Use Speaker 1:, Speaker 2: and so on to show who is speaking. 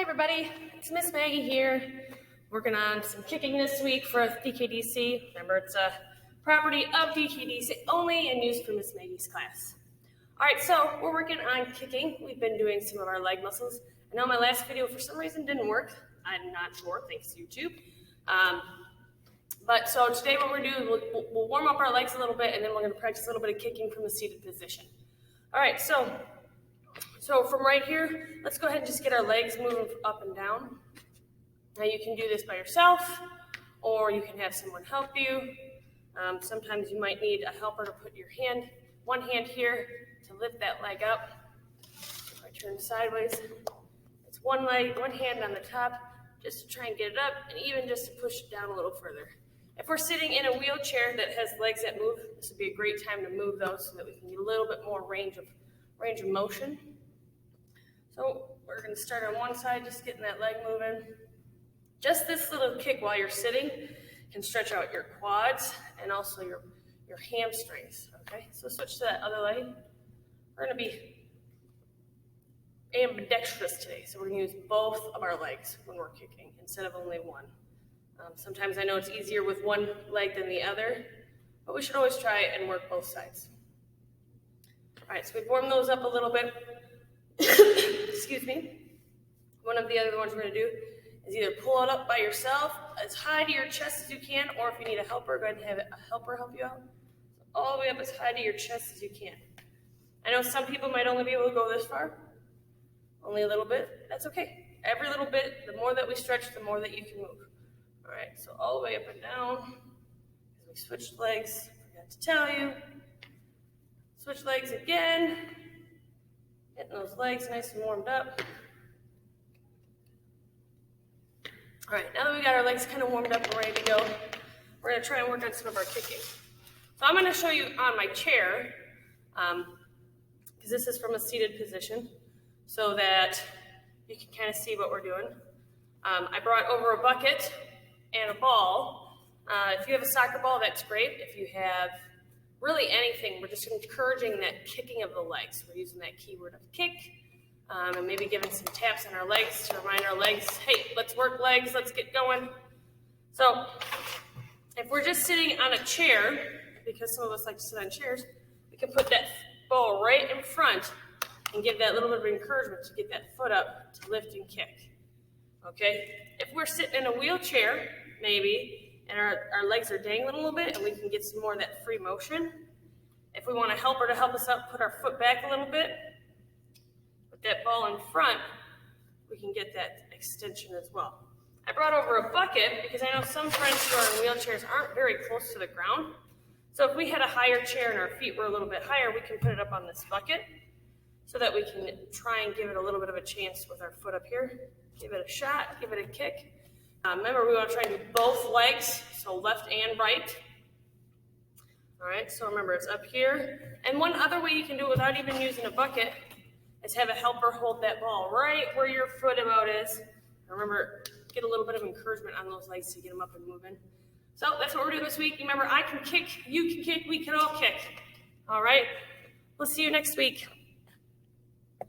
Speaker 1: everybody, it's Miss Maggie here, working on some kicking this week for DKDC. Remember, it's a property of DKDC only and used for Miss Maggie's class. All right, so we're working on kicking. We've been doing some of our leg muscles. I know my last video for some reason didn't work. I'm not sure, thanks to YouTube. But so today what we're doing, we'll warm up our legs a little bit, and then we're going to practice a little bit of kicking from the seated position. All right, so from right here, let's go ahead and just get our legs moving up and down. Now you can do this by yourself, or you can have someone help you. Sometimes you might need a helper to put your one hand here to lift that leg up. If I turn sideways, it's one hand on the top, just to try and get it up, and even just to push it down a little further. If we're sitting in a wheelchair that has legs that move, this would be a great time to move those so that we can get a little bit more range of motion. So we're going to start on one side, just getting that leg moving. Just this little kick while you're sitting can stretch out your quads and also your hamstrings, okay? So switch to that other leg. We're going to be ambidextrous today, so we're going to use both of our legs when we're kicking instead of only one. Sometimes I know it's easier with one leg than the other, but we should always try it and work both sides. All right, so we've warmed those up a little bit. Excuse me. One of the other ones we're going to do is either pull it up by yourself as high to your chest as you can, or if you need a helper, go ahead and have a helper help you out. So all the way up as high to your chest as you can. I know some people might only be able to go this far, only a little bit. That's okay. Every little bit, the more that we stretch, the more that you can move. All right, so all the way up and down. We switched legs, forgot to tell you. Switch legs again. Getting those legs nice and warmed up. All right, now that we got our legs kind of warmed up and ready to go, we're going to try and work on some of our kicking. So I'm going to show you on my chair, because this is from a seated position, so that you can kind of see what we're doing. I brought over a bucket and a ball. If you have a soccer ball, that's great. If you have really anything, we're just encouraging that kicking of the legs. We're using that keyword of kick, and maybe giving some taps on our legs to remind our legs, hey, let's work legs, let's get going. So if we're just sitting on a chair, because some of us like to sit on chairs, we can put that ball right in front and give that little bit of encouragement to get that foot up to lift and kick. Okay? If we're sitting in a wheelchair, maybe, and our legs are dangling a little bit, and we can get some more of that free motion. If we want a helper to help us out, put our foot back a little bit. With that ball in front, we can get that extension as well. I brought over a bucket because I know some friends who are in wheelchairs aren't very close to the ground. So if we had a higher chair and our feet were a little bit higher, we can put it up on this bucket so that we can try and give it a little bit of a chance with our foot up here. Give it a shot, give it a kick. Remember, we want to try and do both legs, so left and right. All right, so remember, it's up here. And one other way you can do it without even using a bucket is have a helper hold that ball right where your foot about is. Remember, get a little bit of encouragement on those legs to get them up and moving. So that's what we're doing this week. Remember, I can kick, you can kick, we can all kick. All right, we'll see you next week.